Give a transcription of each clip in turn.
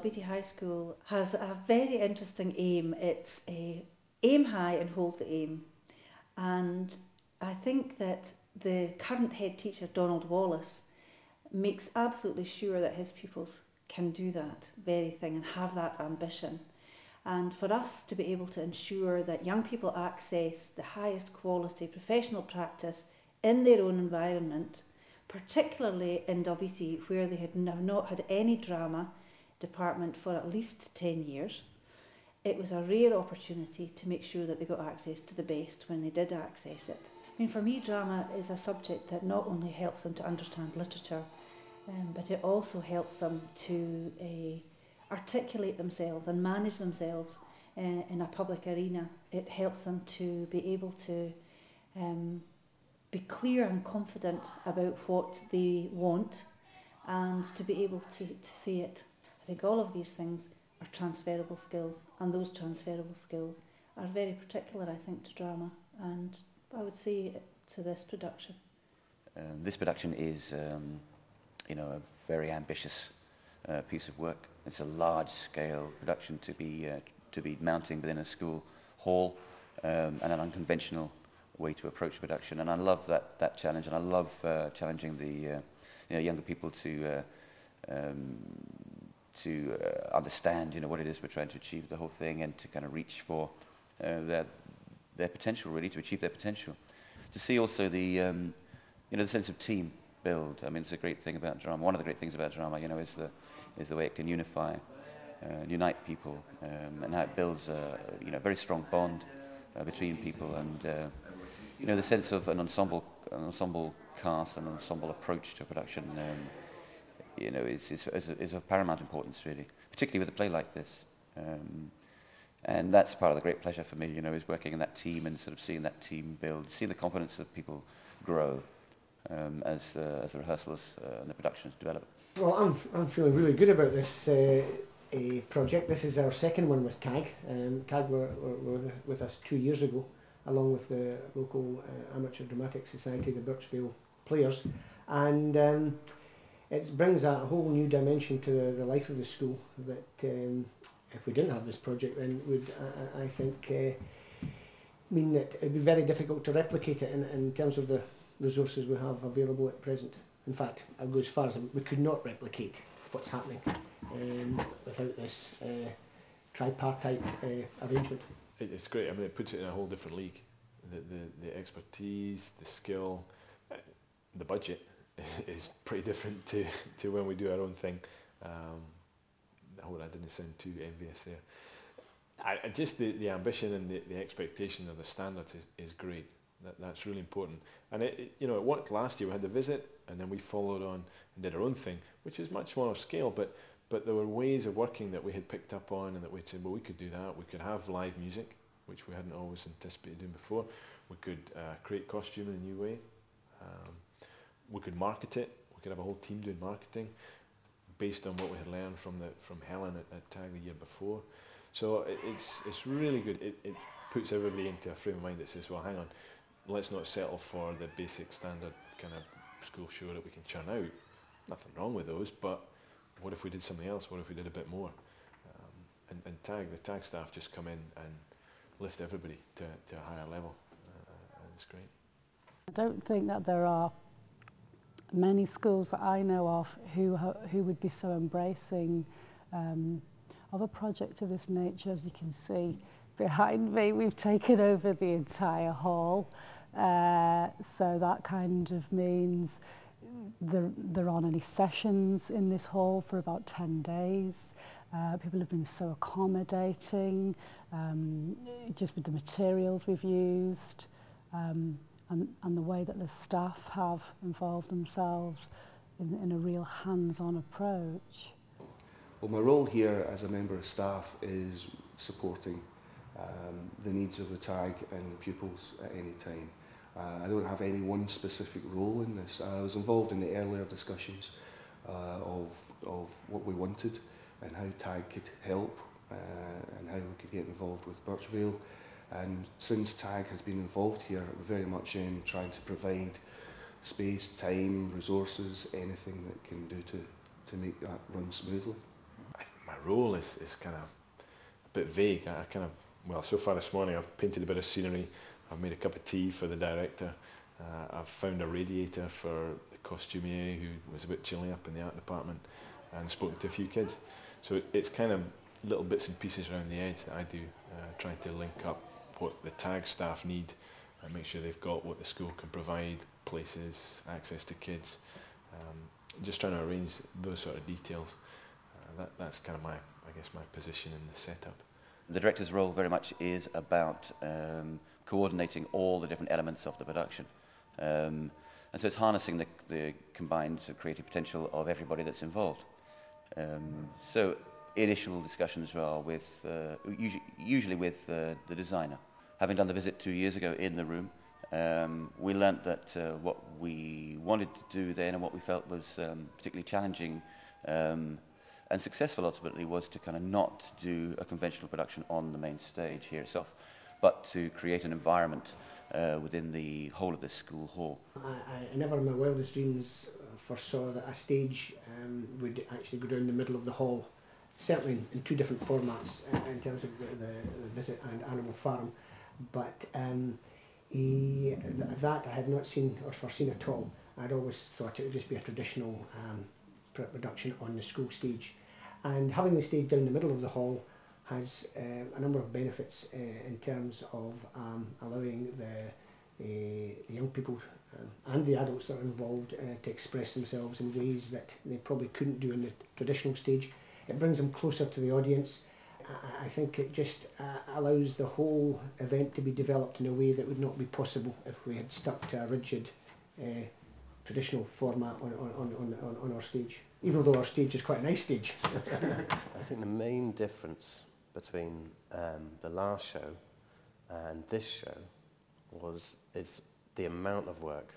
Dalbeattie High School has a very interesting aim. It's aim high and hold the aim. And I think that the current head teacher, Donald Wallace, makes absolutely sure that his pupils can do that very thing and have that ambition. And for us to be able to ensure that young people access the highest quality professional practice in their own environment, particularly in Dalbeattie, where they have not had any drama department for at least 10 years, it was a rare opportunity to make sure that they got access to the best when they did access it. I mean, for me, drama is a subject that not only helps them to understand literature, but it also helps them to articulate themselves and manage themselves in a public arena. It helps them to be able to be clear and confident about what they want and to be able to see it. I think all of these things are transferable skills, and those transferable skills are very particular, I think, to drama, and I would say to this production. This production is, a very ambitious piece of work. It's a large-scale production to be mounting within a school hall, and an unconventional way to approach production. And I love that challenge, and I love challenging the younger people to understand what it is we're trying to achieve, the whole thing, and to kind of reach for their potential, really, to achieve their potential. To see also the sense of team build. I mean, it's a great thing about drama. One of the great things about drama, is the way it can unite people, and how it builds a very strong bond between people, and the sense of an ensemble cast and an ensemble approach to production. Is of paramount importance, really, particularly with a play like this. And that's part of the great pleasure for me, is working in that team and sort of seeing that team build, seeing the confidence of people grow as the rehearsals and the productions develop. Well, I'm feeling really good about this project. This is our second one with TAG. TAG were with us 2 years ago, along with the local Amateur Dramatic Society, the Birchvale Players, and it brings a whole new dimension to the life of the school that if we didn't have this project, then would, I think, mean that it would be very difficult to replicate it in terms of the resources we have available at present. In fact, I'll go as far as we could not replicate what's happening without this tripartite arrangement. It's great. I mean, it puts it in a whole different league. The expertise, the skill, the budget is pretty different to when we do our own thing. I hope that didn't sound too envious there. Just the ambition and the expectation of the standards is great. That's really important. And it worked last year. We had the visit, and then we followed on and did our own thing, which is much smaller scale, but there were ways of working that we had picked up on, and that we'd said, well, we could do that. We could have live music, which we hadn't always anticipated doing before. We could create costume in a new way. We could market it. We could have a whole team doing marketing based on what we had learned from Helen at TAG the year before. So it's really good. It puts everybody into a frame of mind that says, well, hang on, let's not settle for the basic standard kind of school show that we can churn out. Nothing wrong with those, but what if we did something else? What if we did a bit more? And the TAG staff just come in and lift everybody to a higher level, and it's great. I don't think that there are many schools that I know of who would be so embracing of a project of this nature. As you can see behind me, we've taken over the entire hall, so that kind of means there aren't any sessions in this hall for about 10 days. People have been so accommodating, just with the materials we've used, and the way that the staff have involved themselves in a real hands-on approach. Well, my role here as a member of staff is supporting the needs of the TAG and pupils at any time. I don't have any one specific role in this. I was involved in the earlier discussions of what we wanted and how TAG could help and how we could get involved with Birchvale. And since TAG has been involved here, we're very much in trying to provide space, time, resources, anything that can do to make that run smoothly. my role is kind of a bit vague. I kind of, well, so far this morning I've painted a bit of scenery, I've made a cup of tea for the director, I've found a radiator for the costumier who was a bit chilly up in the art department, and spoken to a few kids. So it's kind of little bits and pieces around the edge that I do, trying to link up what the TAG staff need and make sure they've got what the school can provide, places, access to kids, just trying to arrange those sort of details. That's kind of my position in the setup. The director's role very much is about coordinating all the different elements of the production. And so it's harnessing the combined creative potential of everybody that's involved. So initial discussions are with, usually with the designer. Having done the visit 2 years ago in the room, we learnt that what we wanted to do then and what we felt was particularly challenging and successful ultimately was to kind of not do a conventional production on the main stage here itself, but to create an environment within the whole of this school hall. I never in my wildest dreams foresaw that a stage would actually go down the middle of the hall, certainly in two different formats in terms of the visit and Animal Farm, but that I had not seen or foreseen at all. I'd always thought it would just be a traditional production on the school stage, and having the stage down the middle of the hall has a number of benefits in terms of allowing the young people and the adults that are involved to express themselves in ways that they probably couldn't do on the traditional stage. It brings them closer to the audience. I think it just allows the whole event to be developed in a way that would not be possible if we had stuck to a rigid traditional format on our stage, even though our stage is quite a nice stage. I think the main difference between the last show and this show is the amount of work.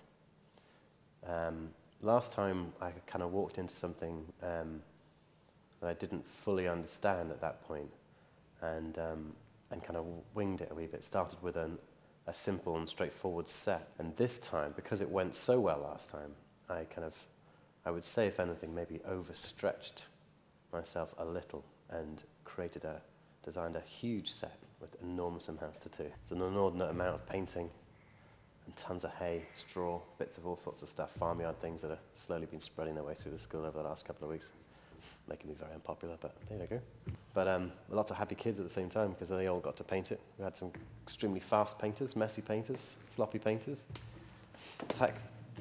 Last time I kind of walked into something that I didn't fully understand at that point, and kind of winged it a wee bit. Started with a simple and straightforward set, and this time, because it went so well last time, I would say, if anything, maybe overstretched myself a little and designed a huge set with enormous amounts to do. It's an inordinate amount of painting and tons of hay, straw, bits of all sorts of stuff, farmyard things that have slowly been spreading their way through the school over the last couple of weeks, making me very unpopular, but there you go. But lots of happy kids at the same time because they all got to paint it. We had some extremely fast painters, messy painters, sloppy painters,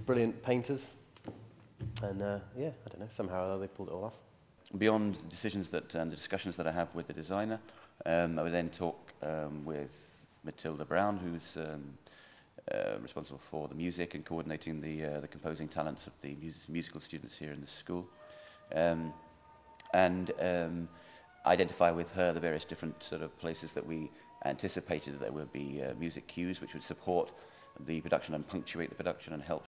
brilliant painters, and yeah, I don't know, somehow they pulled it all off. Beyond the decisions that the discussions that I have with the designer, I would then talk with Matilda Brown, who's responsible for the music and coordinating the composing talents of the musical students here in the school, and identify with her the various different sort of places that we anticipated that there would be music cues which would support the production and punctuate the production and help